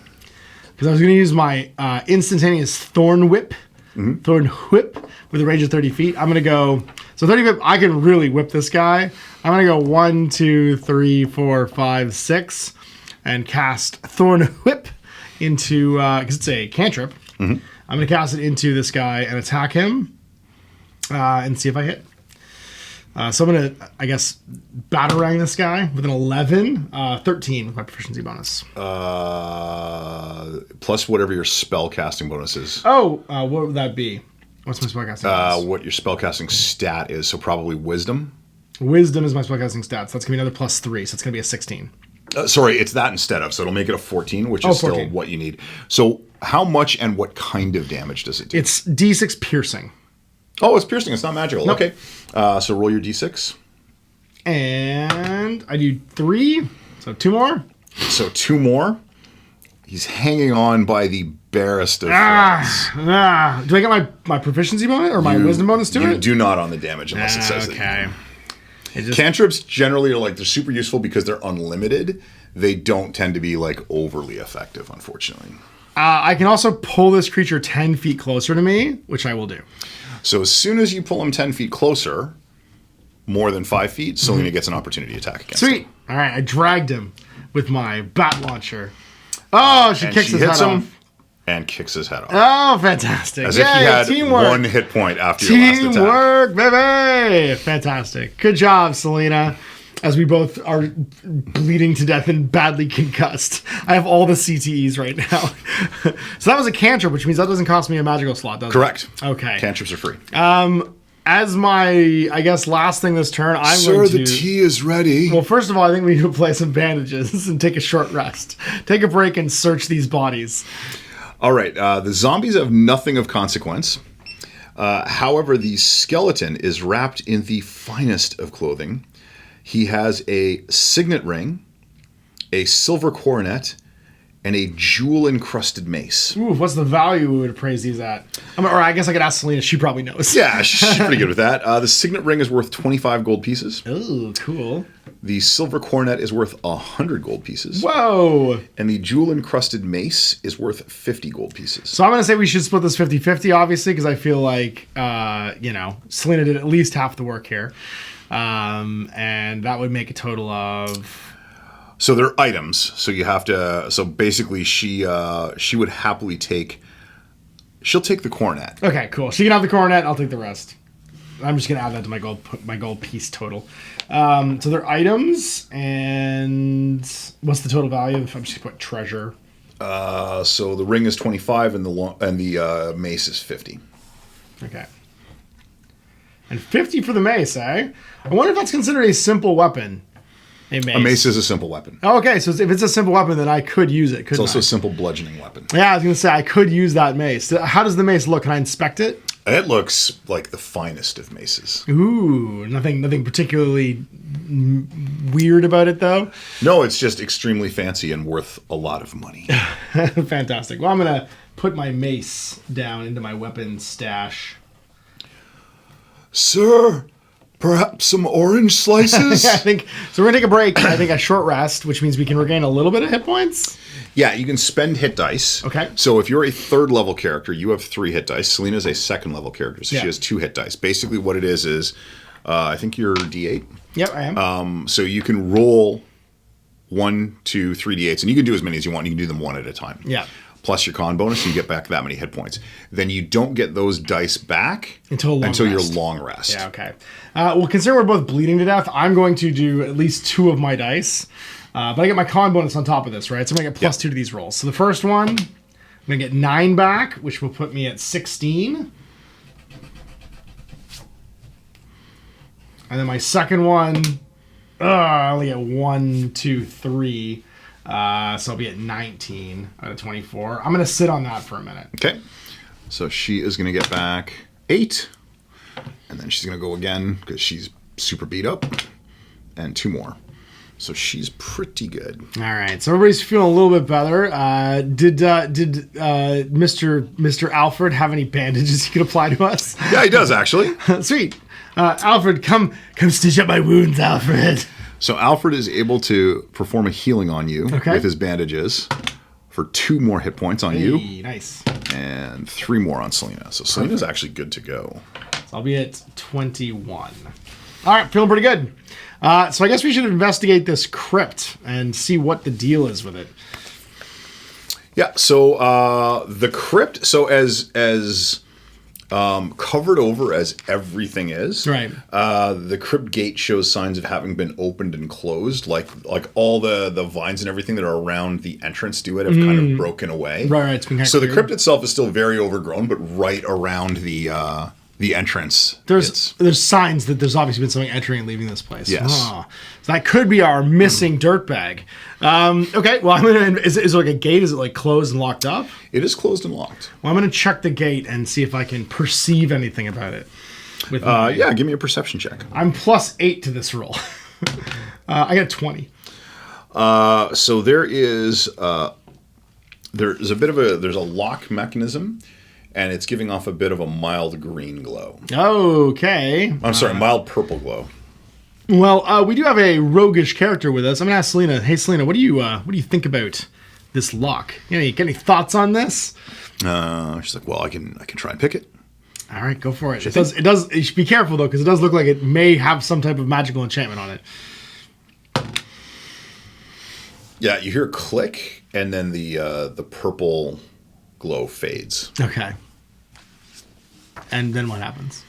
Because I was going to use my instantaneous Thorn Whip. Mm-hmm. Thorn Whip with a range of 30 feet. I'm going to go... So 30 feet, I can really whip this guy. I'm going to go 1, 2, 3, 4, 5, 6. And cast Thorn Whip into... Because it's a cantrip. Mm-hmm. I'm going to cast it into this guy and attack him. And see if I hit. So I'm going to, I guess, batarang this guy with an 11, 13 with my proficiency bonus. Plus whatever your spell casting bonus is. Oh, what would that be? What's my spellcasting bonus? What your spellcasting stat is, so probably wisdom. Wisdom is my spellcasting stat, so that's going to be another +3, so it's going to be a 16. Sorry, it's that instead of, so it'll make it a 14, which is 14. Still what you need. So how much and what kind of damage does it do? It's D6 piercing. Oh, it's piercing. It's not magical. Nope. Okay. So roll your D6. And I do 3. So 2 more. So 2 more. He's hanging on by the barest of threads. Do I get my proficiency bonus or my wisdom bonus to it? You do not on the damage unless it says okay. that. Cantrips generally are like, they're super useful because they're unlimited. they don't tend to be like overly effective, unfortunately. I can also pull this creature 10 feet closer to me, which I will do. So as soon as you pull him 10 feet closer, more than 5 feet, Selena gets an opportunity attack against him. Sweet. All right, I dragged him with my bat launcher. Oh, she kicks his head off. And kicks his head off. Oh, fantastic. As if he had one hit point after your last attack. Teamwork, baby. Fantastic. Good job, Selena. As we both are bleeding to death and badly concussed. I have all the CTEs right now. So that was a cantrip, which means that doesn't cost me a magical slot, does it? Correct. Okay. Cantrips are free. As my, I guess, last thing this turn, I'm going to... Sir, the tea is ready. Well, first of all, I think we need to play some bandages and take a short rest. Take a break and search these bodies. All right. The zombies have nothing of consequence. However, the skeleton is wrapped in the finest of clothing. He has a signet ring, a silver coronet, and a jewel-encrusted mace. Ooh, what's the value we would appraise these at? Or I guess I could ask Selena. She probably knows. Yeah, she's pretty good with that. The signet ring is worth 25 gold pieces. Ooh, cool. The silver coronet is worth 100 gold pieces. Whoa! And the jewel-encrusted mace is worth 50 gold pieces. So I'm going to say we should split this 50-50, obviously, because I feel like, Selena did at least half the work here. And that would make a total of... So they're items. So you have to... So basically, she would happily take... She'll take the coronet. Okay, cool. She can have the coronet. I'll take the rest. I'm just going to add that to my gold piece total. So they're items, and what's the total value? I'm just going to put treasure. So the ring is 25, and the mace is 50. Okay. And 50 for the mace, eh? I wonder if that's considered a simple weapon. A mace is a simple weapon. Oh, okay, so if it's a simple weapon, then I could use it, It's also a simple bludgeoning weapon. Yeah, I was going to say, I could use that mace. How does the mace look? Can I inspect it? It looks like the finest of maces. Ooh, nothing particularly weird about it, though? No, it's just extremely fancy and worth a lot of money. Fantastic. Well, I'm going to put my mace down into my weapon stash. Sir, perhaps some orange slices? I think so. We're gonna take a break. I think a short rest, which means we can regain a little bit of hit points. Yeah, you can spend hit dice. Okay. So if you're a third level character, you have 3 hit dice. Selena's a second level character, so Yeah. she has 2 hit dice. Basically, what it is I think you're D8. Yep, I am. So you can roll 1, 2, 3 D8s, and you can do as many as you want. You can do them one at a time. Yeah. Plus your con bonus, and you get back that many hit points. Then you don't get those dice back Until your long rest. Yeah, okay. Well, considering we're both bleeding to death, I'm going to do at least 2 of my dice. But I get my con bonus on top of this, right? So I'm going to get +2 to these rolls. So the first one, I'm going to get 9 back, which will put me at 16. And then my second one, I only get 1, 2, 3. So I'll be at 19 out of 24. I'm going to sit on that for a minute. Okay. So she is going to get back 8. And then she's going to go again because she's super beat up. And 2 more. So she's pretty good. All right. So everybody's feeling a little bit better. Did Mr. Alfred have any bandages he could apply to us? Yeah, he does, actually. Sweet. Alfred, come stitch up my wounds, Alfred. So Alfred is able to perform a healing on you with his bandages for 2 more hit points on you. Nice. And 3 more on Selena. So Selena's actually good to go. So I'll be at 21. All right, feeling pretty good. So I guess we should investigate this crypt and see what the deal is with it. Yeah, so the crypt, so as covered over as everything is. Right. The crypt gate shows signs of having been opened and closed, like all the vines and everything that are around the entrance to it have kind of broken away. Right. It's been kind of so the crypt itself is still very overgrown, but right around the entrance, there's signs that there's obviously been something entering and leaving this place. Yes. So that could be our missing dirtbag. Okay. Well, is it like a gate? Is it like closed and locked up? It is closed and locked. Well, I'm going to check the gate and see if I can perceive anything about it. Yeah, give me a perception check. I'm +8 to this roll. I got 20. So there's a lock mechanism, and it's giving off a bit of a mild green glow. Okay. I'm sorry, mild purple glow. Well, we do have a roguish character with us. I'm gonna ask Selena. Hey, Selena, what do you think about this lock? Get any thoughts on this? She's like, well, I can try and pick it. All right, go for it. It does. You should be careful though, because it does look like it may have some type of magical enchantment on it. Yeah, you hear a click, and then the purple glow fades. Okay. And then what happens?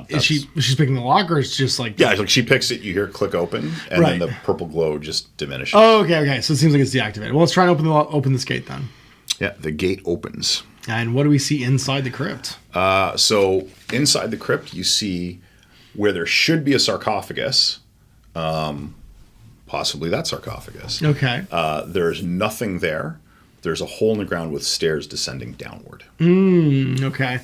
Is she's picking the lock, or it's just like... Yeah, like she picks it, you hear click open, and then the purple glow just diminishes. Oh, okay. So it seems like it's deactivated. Well, let's try and open this gate then. Yeah, the gate opens. And what do we see inside the crypt? So inside the crypt, you see where there should be a sarcophagus. Possibly that sarcophagus. Okay. There's nothing there. There's a hole in the ground with stairs descending downward. Okay.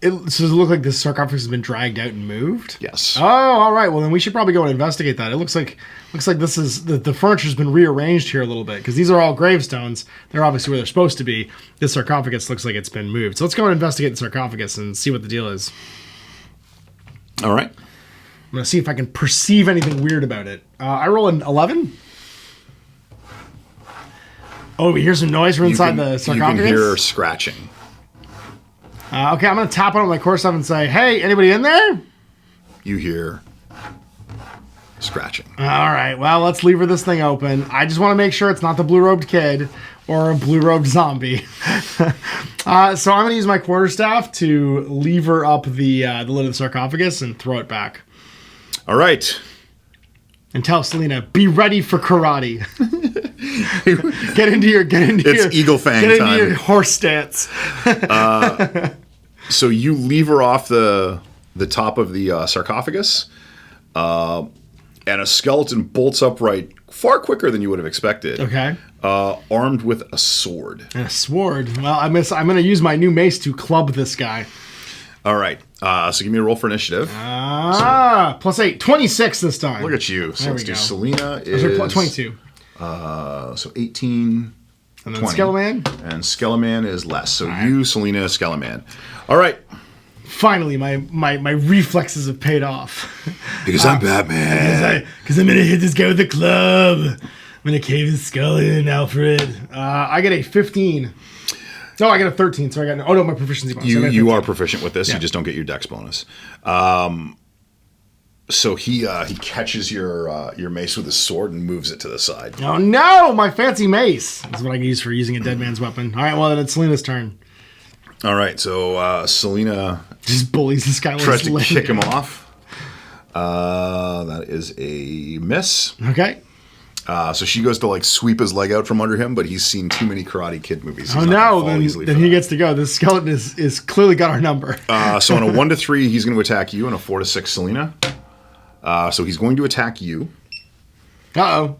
So does it look like this sarcophagus has been dragged out and moved? Yes. Oh, all right. Well, then we should probably go and investigate that. It looks like this is the furniture's been rearranged here a little bit, because these are all gravestones. They're obviously where they're supposed to be. This sarcophagus looks like it's been moved. So let's go and investigate the sarcophagus and see what the deal is. All right. I'm going to see if I can perceive anything weird about it. I roll an 11. Oh, we hear some noise from inside the sarcophagus? You can hear scratching. Okay, I'm going to tap on my core stuff and say, hey, anybody in there? You hear scratching. All right, well, let's lever this thing open. I just want to make sure it's not the blue-robed kid or a blue-robed zombie. So I'm going to use my quarterstaff to lever up the lid of the sarcophagus and throw it back. All right. And tell Selena, be ready for karate. get into It's Eagle Fang get time. into your horse stance. So you lever off the top of the sarcophagus, and a skeleton bolts upright far quicker than you would have expected. Okay. Armed with a sword. And a sword. Well, I'm going to use my new mace to club this guy. All right. So give me a roll for initiative. Plus 8. 26 this time. Look at you. So there let's we do go. Selena is... 22. So 18... And then 20. Skeleman? And Skeleman is less. So you, Selena, Skeleman. All right. Finally, my reflexes have paid off. Because I'm Batman. Because I'm going to hit this guy with a club. I'm going to cave his skull in, Alfred. I get a 15. No, I get a 13. So I got... Oh, no, my proficiency bonus. You are proficient with this. Yeah. You just don't get your dex bonus. So he catches your mace with his sword and moves it to the side. Oh, no! My fancy mace. That's what I can use for using a dead man's weapon. All right, well, then it's Selena's turn. All right, so Selena just bullies this guy. Tries to kick him off. That is a miss. Okay. So she goes to like sweep his leg out from under him, but he's seen too many Karate Kid movies. He's then he gets to go. This skeleton is clearly got our number. So on a 1 to 3, he's going to attack you, and a 4 to 6, Selena. So he's going to attack you. Uh-oh.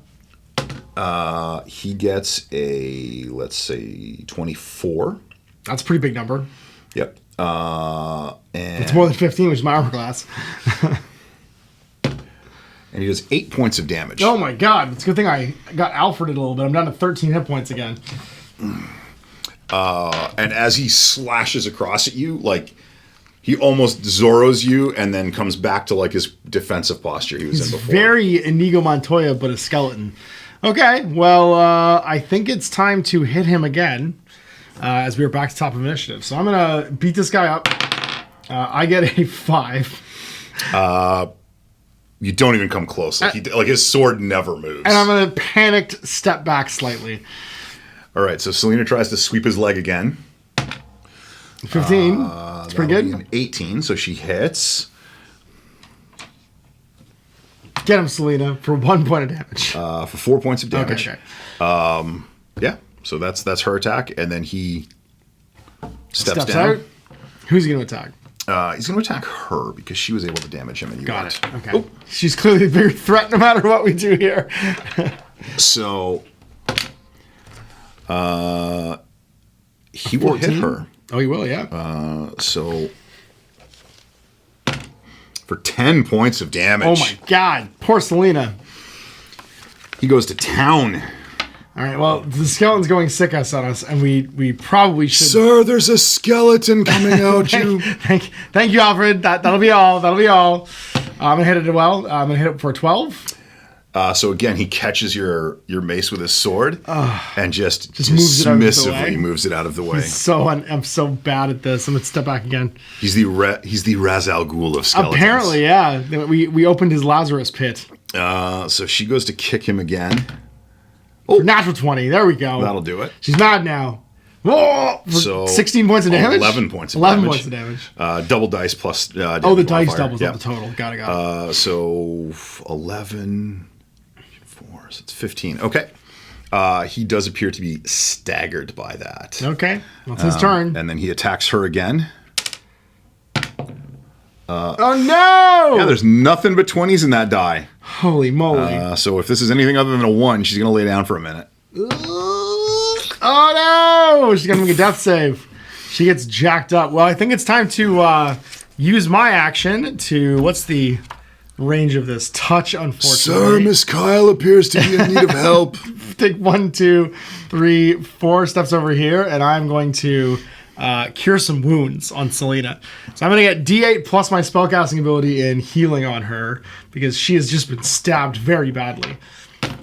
He gets a, let's say, 24. That's a pretty big number. Yep. And it's more than 15, which is my armor class. And he does 8 points of damage. Oh my god. It's a good thing I got Alfreded a little bit. I'm down to 13 hit points again. And as he slashes across at you, like, he almost Zorros you and then comes back to, like, his defensive posture he was in before. Very Inigo Montoya, but a skeleton. Okay, well, I think it's time to hit him again, as we are back to top of initiative. So I'm going to beat this guy up. I get a 5. You don't even come close. Like, his sword never moves. And I'm going to panicked step back slightly. All right, so Selena tries to sweep his leg again. 15. It's pretty good. An 18, so she hits. Get him, Selena, for 1 point of damage. For 4 points of damage. Okay. Yeah, so that's her attack, and then he steps down. Out. Who's he going to attack? He's going to attack her because she was able to damage him. And Got it. Okay. Oh. She's clearly a bigger threat no matter what we do here. So, he will hit her. Oh, he will, yeah. So, for 10 points of damage. Oh my god. Poor Selena. He goes to town. All right, well, the skeleton's going sick on us, and we probably should... Sir, there's a skeleton coming out you. Thank you, Alfred. That'll be all. I'm going to hit it well. I'm going to hit it for 12. So again, he catches your mace with his sword and just moves it out of the way. dismissively moves it out of the way. I'm so bad at this. I'm going to step back again. He's the Ra's al Ghul of skeletons. Apparently, yeah. We opened his Lazarus pit. So she goes to kick him again. For natural 20. There we go. That'll do it. She's mad now. Whoa! So 16 points of damage? 11 points of 11 damage. points of damage. Double dice plus damage the dice modifier. doubles up the total. Got it. So 11, 4, so it's 15. Okay. He does appear to be staggered by that. Okay. That's his turn. And then he attacks her again. Oh, no! Yeah, there's nothing but 20s in that die. Holy moly. So if this is anything other than a 1, she's going to lay down for a minute. Oh, no! She's going to make a death save. She gets jacked up. Well, I think it's time to use my action to... What's the range of this? Touch, unfortunately. Sir, Miss Kyle appears to be in need of help. Take 1, 2, 3, 4 steps over here, and I'm going to cure some wounds on Selena. So I'm going to get D8 plus my spellcasting ability in healing on her, because she has just been stabbed very badly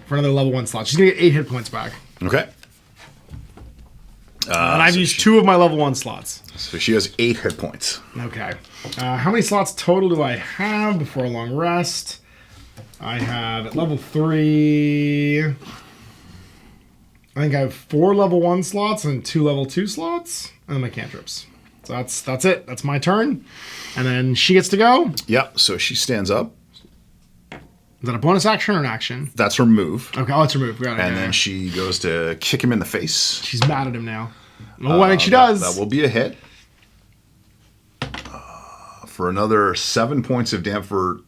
for another level 1 slot. She's going to get 8 hit points back. Okay. And I've used 2 of my level 1 slots. So she has 8 hit points. Okay. How many slots total do I have before a long rest? I have at level 3... I think I have 4 level 1 slots and 2 level 2 slots. And my cantrips. So that's it. That's my turn. And then she gets to go. Yeah, so she stands up. Is that a bonus action or an action? That's her move. Okay, that's her move. Got it. And then she goes to kick him in the face. She's mad at him now. Oh, I think she does. That will be a hit. For another 7 points of damage for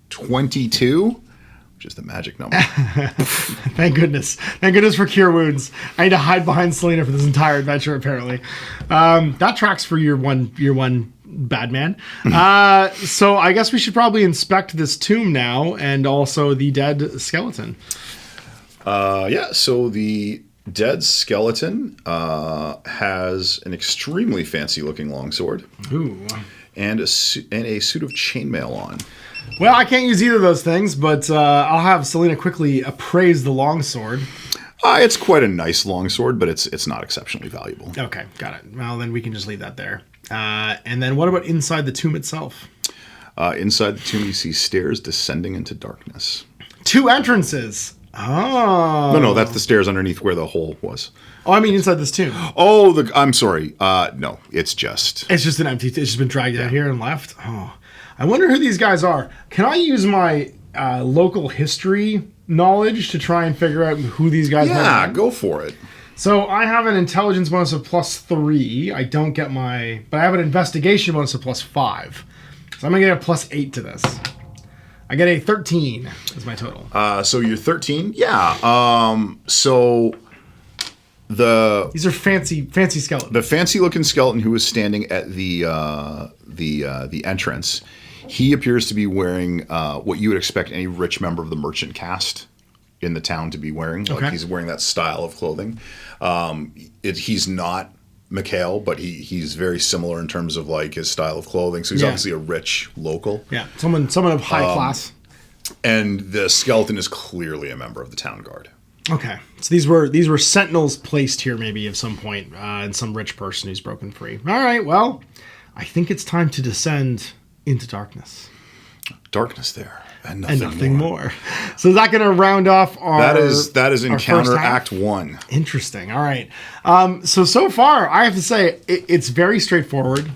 22, which is the magic number. Thank goodness. Thank goodness for cure wounds. I need to hide behind Selena for this entire adventure, apparently. That tracks for year one bad man. So I guess we should probably inspect this tomb now and also the dead skeleton. Yeah, so the dead skeleton has an extremely fancy-looking longsword. Ooh. And a suit of chainmail on. Well, I can't use either of those things, but I'll have Selena quickly appraise the longsword. It's quite a nice longsword, but it's not exceptionally valuable. Okay, got it. Well, then we can just leave that there. And then what about inside the tomb itself? Inside the tomb, you see stairs descending into darkness. 2 entrances. Oh. No, that's the stairs underneath where the hole was. Oh, I mean inside this tomb. Oh, I'm sorry. No, it's just an empty... It's just been dragged out here and left. Oh. I wonder who these guys are. Can I use my local history knowledge to try and figure out who these guys are? Yeah, go for it. So I have an intelligence bonus of +3. I don't get my... But I have an investigation bonus of +5. So I'm going to get a +8 to this. I get a 13 is my total. So you're 13? Yeah. So... These are fancy skeletons. The fancy-looking skeleton who was standing at the entrance, he appears to be wearing what you would expect any rich member of the merchant caste in the town to be wearing. Like he's wearing that style of clothing. He's not Mikhail, but he's very similar in terms of like his style of clothing. So he's obviously a rich local. Yeah, someone of high class. And the skeleton is clearly a member of the town guard. Okay, so these were sentinels placed here maybe at some point, and some rich person who's broken free. All right, well, I think it's time to descend into darkness. Darkness there, and nothing more. So is that going to round off our... That is encounter Act 1. Interesting, all right. So far, I have to say, it's very straightforward.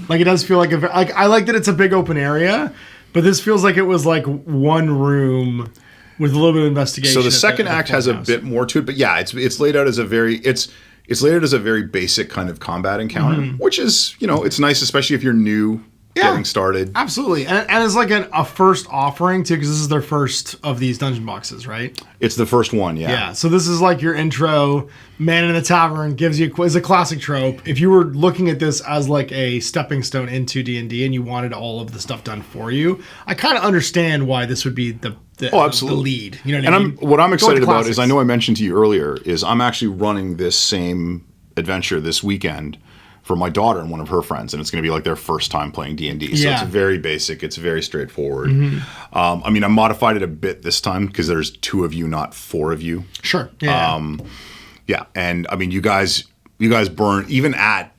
Like, it does feel like I like that it's a big open area, but this feels like it was like one room... with a little bit of investigation. So the second act has a bit more to it, but yeah, it's laid out as a very basic kind of combat encounter, which is, it's nice, especially if you're new getting started. Absolutely. And it's like a first offering too, because this is their first of these dungeon boxes, right? It's the first one, yeah. Yeah. So this is like your intro. Man in the Tavern gives you is a classic trope. If you were looking at this as like a stepping stone into D&D and you wanted all of the stuff done for you, I kind of understand why this would be the lead. You know what I mean? What I'm excited about is, I know I mentioned to you earlier, is I'm actually running this same adventure this weekend for my daughter and one of her friends, and it's going to be like their first time playing D&D. So it's very basic. It's very straightforward. I mean, I modified it a bit this time because there's 2 of you, not 4 of you. Sure. Yeah. Yeah, and I mean, you guys burn even at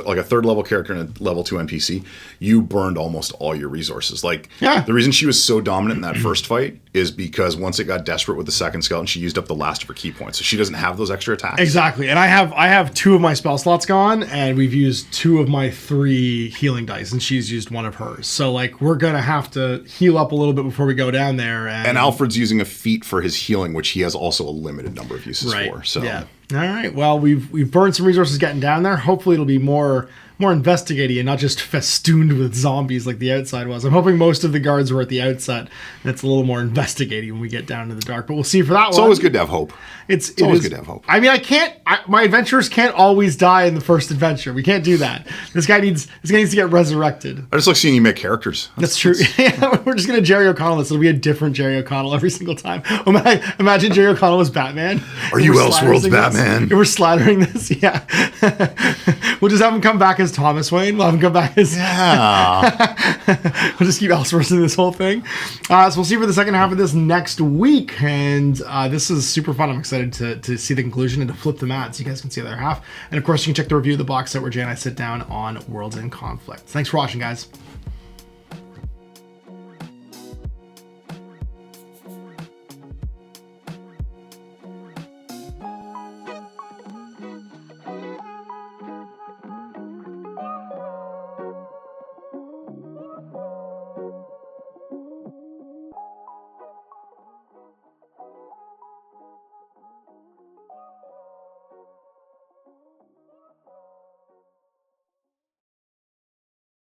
like a 3rd level character and a level 2 NPC, you burned almost all your resources. Like, the reason she was so dominant in that first fight is because once it got desperate with the second skeleton, she used up the last of her key points, so she doesn't have those extra attacks. Exactly, and I have 2 of my spell slots gone, and we've used 2 of my 3 healing dice, and she's used 1 of hers. So like, we're gonna have to heal up a little bit before we go down there. And Alfred's using a feat for his healing, which he has also a limited number of uses for. So yeah. All right. Well, we've burned some resources getting down there. Hopefully, it'll be more investigating and not just festooned with zombies like the outside was. I'm hoping most of the guards were at the outset, and it's a little more investigating when we get down to the dark. But we'll see for that one. It's always good to have hope. It's always good to have hope. I mean, my adventurers can't always die in the first adventure. We can't do that. This guy needs to get resurrected. I just like seeing you make characters. That's true. We're just gonna Jerry O'Connell this. It'll be a different Jerry O'Connell every single time. Imagine Jerry O'Connell as Batman. Are you Elseworlds Batman? We're slattering this. Yeah. We'll just have him come back as Thomas Wayne. We'll have him come back as we'll just keep Elseworlds this whole thing. So we'll see for the second half of this next week, and this is super fun. I'm excited to see the conclusion and to flip the mat so you guys can see the other half. And of course, you can check the review of the box set where Jay and I sit down on Worlds in Conflict. Thanks for watching, guys.